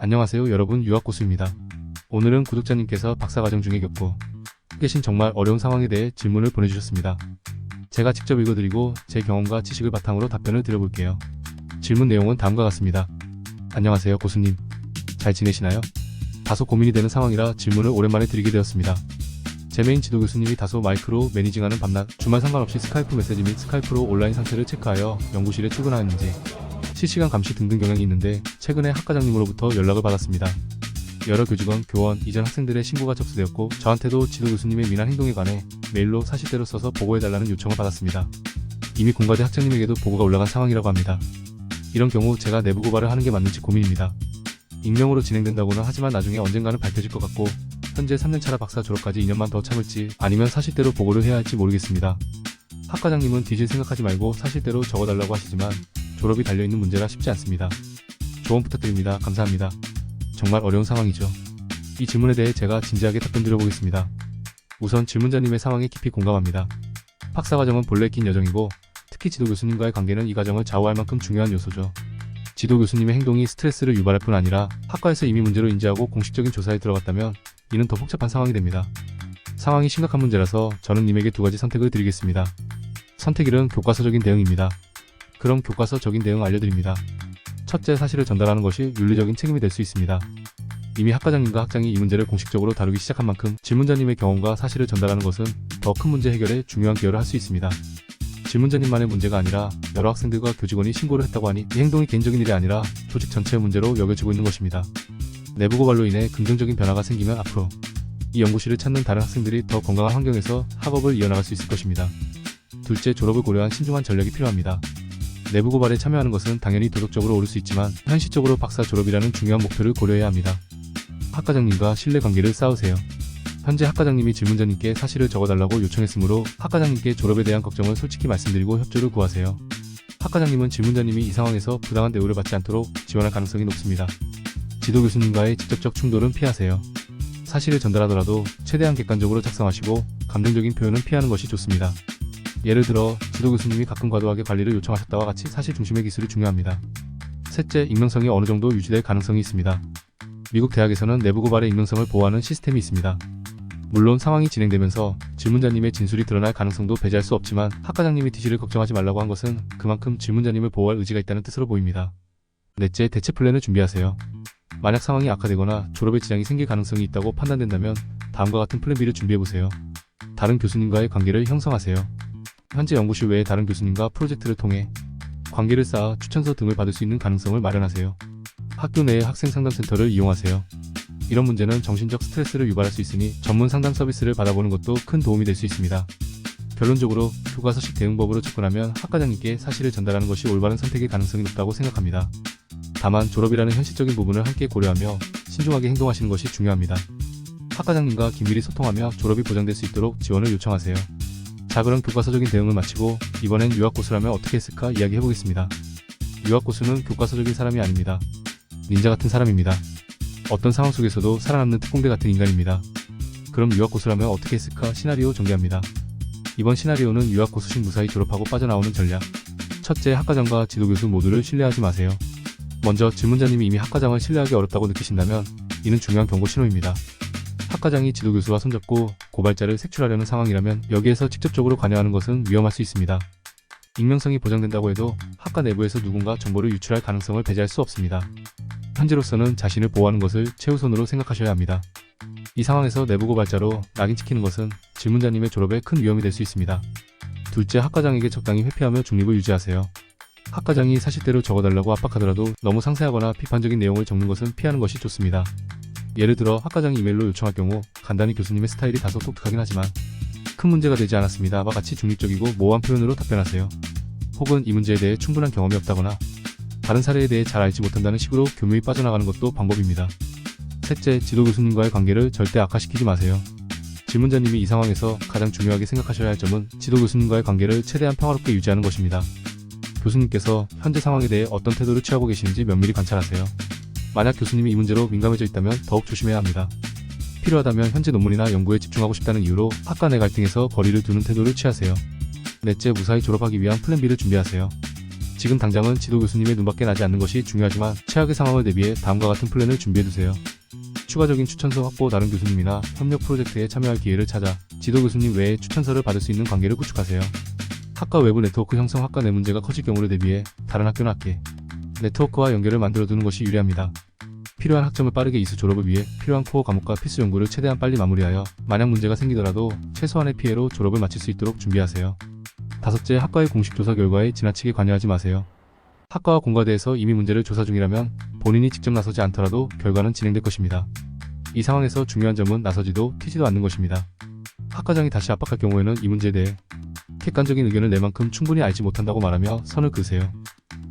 안녕하세요 여러분, 유학고수입니다. 오늘은 구독자님께서 박사과정 중에 겪고 계신 정말 어려운 상황에 대해 질문을 보내주셨습니다. 제가 직접 읽어드리고 제 경험과 지식을 바탕으로 답변을 드려볼게요. 질문 내용은 다음과 같습니다. 안녕하세요 고수님, 잘 지내시나요? 다소 고민이 되는 상황이라 질문을 오랜만에 드리게 되었습니다. 제 메인 지도 교수님이 다소 마이크로 매니징하는 밤낮, 주말 상관없이 스카이프 메시지 및 스카이프로 온라인 상태를 체크하여 연구실에 출근하였는지 실시간 감시 등등 경향이 있는데 최근에 학과장님으로부터 연락을 받았습니다. 여러 교직원, 교원, 이전 학생들의 신고가 접수되었고 저한테도 지도 교수님의 미난 행동에 관해 메일로 사실대로 써서 보고해달라는 요청을 받았습니다. 이미 공과대 학장님에게도 보고가 올라간 상황이라고 합니다. 이런 경우 제가 내부 고발을 하는 게 맞는지 고민입니다. 익명으로 진행된다고는 하지만 나중에 언젠가는 밝혀질 것 같고 현재 3년차라 박사 졸업까지 2년만 더 참을지 아니면 사실대로 보고를 해야 할지 모르겠습니다. 학과장님은 뒤질 생각하지 말고 사실대로 적어달라고 하시지만 졸업이 달려있는 문제라 쉽지 않습니다. 조언 부탁드립니다. 감사합니다. 정말 어려운 상황이죠. 이 질문에 대해 제가 진지하게 답변 드려보겠습니다. 우선 질문자님의 상황에 깊이 공감합니다. 박사과정은 본래 긴 여정이고 특히 지도 교수님과의 관계는 이 과정을 좌우할 만큼 중요한 요소죠. 지도 교수님의 행동이 스트레스를 유발할 뿐 아니라 학과에서 이미 문제로 인지하고 공식적인 조사에 들어갔다면 이는 더 복잡한 상황이 됩니다. 상황이 심각한 문제라서 저는 님에게 두 가지 선택을 드리겠습니다. 선택 1은 교과서적인 대응입니다. 그럼 교과서적인 대응 알려드립니다. 첫째, 사실을 전달하는 것이 윤리적인 책임이 될 수 있습니다. 이미 학과장님과 학장이 이 문제를 공식적으로 다루기 시작한 만큼 질문자님의 경험과 사실을 전달하는 것은 더 큰 문제 해결에 중요한 기여를 할 수 있습니다. 질문자님만의 문제가 아니라 여러 학생들과 교직원이 신고를 했다고 하니 이 행동이 개인적인 일이 아니라 조직 전체의 문제로 여겨지고 있는 것입니다. 내부 고발로 인해 긍정적인 변화가 생기면 앞으로 이 연구실을 찾는 다른 학생들이 더 건강한 환경에서 학업을 이어나갈 수 있을 것입니다. 둘째, 졸업을 고려한 신중한 전략이 필요합니다. 내부 고발에 참여하는 것은 당연히 도덕적으로 옳을 수 있지만 현실적으로 박사 졸업이라는 중요한 목표를 고려해야 합니다. 학과장님과 신뢰관계를 쌓으세요. 현재 학과장님이 질문자님께 사실을 적어달라고 요청했으므로 학과장님께 졸업에 대한 걱정을 솔직히 말씀드리고 협조를 구하세요. 학과장님은 질문자님이 이 상황에서 부당한 대우를 받지 않도록 지원할 가능성이 높습니다. 지도 교수님과의 직접적 충돌은 피하세요. 사실을 전달하더라도 최대한 객관적으로 작성하시고 감정적인 표현은 피하는 것이 좋습니다. 예를 들어 지도 교수님이 가끔 과도하게 관리를 요청하셨다와 같이 사실 중심의 기술이 중요합니다. 셋째, 익명성이 어느 정도 유지될 가능성이 있습니다. 미국 대학에서는 내부 고발의 익명성을 보호하는 시스템이 있습니다. 물론 상황이 진행되면서 질문자님의 진술이 드러날 가능성도 배제할 수 없지만 학과장님이 뒤지를 걱정하지 말라고 한 것은 그만큼 질문자님을 보호할 의지가 있다는 뜻으로 보입니다. 넷째, 대체 플랜을 준비하세요. 만약 상황이 악화되거나 졸업에 지장이 생길 가능성이 있다고 판단된다면 다음과 같은 플랜 B를 준비해보세요. 다른 교수님과의 관계를 형성하세요. 현재 연구실 외의 다른 교수님과 프로젝트를 통해 관계를 쌓아 추천서 등을 받을 수 있는 가능성을 마련하세요. 학교 내의 학생 상담센터를 이용하세요. 이런 문제는 정신적 스트레스를 유발할 수 있으니 전문 상담 서비스를 받아보는 것도 큰 도움이 될 수 있습니다. 결론적으로 교과서식 대응법으로 접근하면 학과장님께 사실을 전달하는 것이 올바른 선택일 가능성이 높다고 생각합니다. 다만 졸업이라는 현실적인 부분을 함께 고려하며 신중하게 행동하시는 것이 중요합니다. 학과장님과 긴밀히 소통하며 졸업이 보장될 수 있도록 지원을 요청하세요. 자, 그럼 교과서적인 대응을 마치고 이번엔 유학고수라면 어떻게 했을까 이야기해보겠습니다. 유학고수는 교과서적인 사람이 아닙니다. 닌자 같은 사람입니다. 어떤 상황 속에서도 살아남는 특공대 같은 인간입니다. 그럼 유학고수라면 어떻게 했을까 시나리오 전개합니다. 이번 시나리오는 유학고수식 무사히 졸업하고 빠져나오는 전략. 첫째, 학과장과 지도교수 모두를 신뢰하지 마세요. 먼저 질문자님이 이미 학과장을 신뢰하기 어렵다고 느끼신다면 이는 중요한 경고 신호입니다. 학과장이 지도교수와 손잡고 고발자를 색출하려는 상황이라면 여기에서 직접적으로 관여하는 것은 위험할 수 있습니다. 익명성이 보장된다고 해도 학과 내부에서 누군가 정보를 유출할 가능성을 배제할 수 없습니다. 현재로서는 자신을 보호하는 것을 최우선으로 생각하셔야 합니다. 이 상황에서 내부 고발자로 낙인찍히는 것은 질문자님의 졸업에 큰 위험이 될 수 있습니다. 둘째, 학과장에게 적당히 회피하며 중립을 유지하세요. 학과장이 사실대로 적어달라고 압박하더라도 너무 상세하거나 비판적인 내용을 적는 것은 피하는 것이 좋습니다. 예를 들어 학과장이 이메일로 요청할 경우 간단히 교수님의 스타일이 다소 독특하긴 하지만 큰 문제가 되지 않았습니다와 같이 중립적이고 모호한 표현으로 답변하세요. 혹은 이 문제에 대해 충분한 경험이 없다거나 다른 사례에 대해 잘 알지 못한다는 식으로 교묘히 빠져나가는 것도 방법입니다. 셋째, 지도 교수님과의 관계를 절대 악화시키지 마세요. 질문자님이 이 상황에서 가장 중요하게 생각하셔야 할 점은 지도 교수님과의 관계를 최대한 평화롭게 유지하는 것입니다. 교수님께서 현재 상황에 대해 어떤 태도를 취하고 계시는지 면밀히 관찰하세요. 만약 교수님이 이 문제로 민감해져 있다면 더욱 조심해야 합니다. 필요하다면 현재 논문이나 연구에 집중하고 싶다는 이유로 학과 내 갈등에서 거리를 두는 태도를 취하세요. 넷째, 무사히 졸업하기 위한 플랜 B를 준비하세요. 지금 당장은 지도 교수님의 눈밖에 나지 않는 것이 중요하지만 최악의 상황을 대비해 다음과 같은 플랜을 준비해두세요. 추가적인 추천서 확보, 다른 교수님이나 협력 프로젝트에 참여할 기회를 찾아 지도 교수님 외에 추천서를 받을 수 있는 관계를 구축하세요. 학과 외부 네트워크 형성, 학과 내 문제가 커질 경우를 대비해 다른 학교나 학계, 네트워크와 연결을 만들어 두는 것이 유리합니다. 필요한 학점을 빠르게 이수 졸업을 위해 필요한 코어 과목과 필수 연구를 최대한 빨리 마무리하여 만약 문제가 생기더라도 최소한의 피해로 졸업을 마칠 수 있도록 준비하세요. 다섯째, 학과의 공식 조사 결과에 지나치게 관여하지 마세요. 학과와 공과대에서 이미 문제를 조사 중이라면 본인이 직접 나서지 않더라도 결과는 진행될 것입니다. 이 상황에서 중요한 점은 나서지도 튀지도 않는 것입니다. 학과장이 다시 압박할 경우에는 이 문제에 대해 객관적인 의견을 낼 만큼 충분히 알지 못한다고 말하며 선을 그으세요.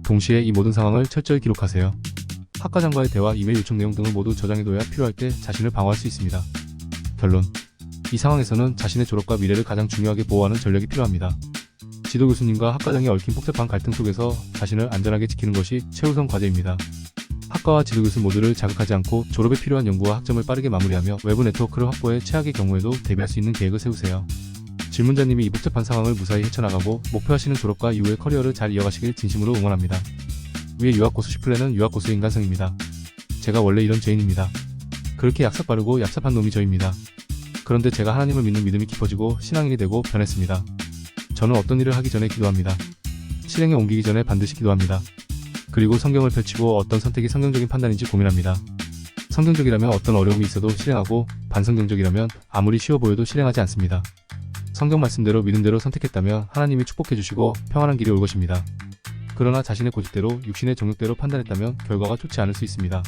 동시에 이 모든 상황을 철저히 기록하세요. 학과장과의 대화, 이메일 요청 내용 등을 모두 저장해둬야 필요할 때 자신을 방어할 수 있습니다. 결론. 이 상황에서는 자신의 졸업과 미래를 가장 중요하게 보호하는 전략이 필요합니다. 지도 교수님과 학과장이 얽힌 복잡한 갈등 속에서 자신을 안전하게 지키는 것이 최우선 과제입니다. 학과와 지도 교수 모두를 자극하지 않고 졸업에 필요한 연구와 학점을 빠르게 마무리하며 외부 네트워크를 확보해 최악의 경우에도 대비할 수 있는 계획을 세우세요. 질문자님이 이 복잡한 상황을 무사히 헤쳐나가고 목표하시는 졸업과 이후의 커리어를 잘 이어가시길 진심으로 응원합니다. 위의 유학고수 10플랜은 유학고수의 인간성입니다. 제가 원래 이런 죄인입니다. 그렇게 약삭 빠르고 얍삽한 놈이 저입니다. 그런데 제가 하나님을 믿는 믿음이 깊어지고 신앙인이 되고 변했습니다. 저는 어떤 일을 하기 전에 기도합니다. 실행에 옮기기 전에 반드시 기도합니다. 그리고 성경을 펼치고 어떤 선택이 성경적인 판단인지 고민합니다. 성경적이라면 어떤 어려움이 있어도 실행하고, 반성경적이라면 아무리 쉬워 보여도 실행하지 않습니다. 성경 말씀대로 믿음대로 선택했다면 하나님이 축복해 주시고 평안한 길이 올 것입니다. 그러나 자신의 고집대로, 육신의 정욕대로 판단했다면 결과가 좋지 않을 수 있습니다.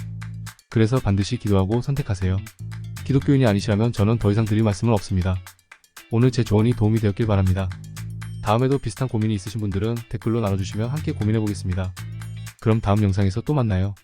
그래서 반드시 기도하고 선택하세요. 기독교인이 아니시라면 저는 더 이상 드릴 말씀은 없습니다. 오늘 제 조언이 도움이 되었길 바랍니다. 다음에도 비슷한 고민이 있으신 분들은 댓글로 나눠주시면 함께 고민해 보겠습니다. 그럼 다음 영상에서 또 만나요.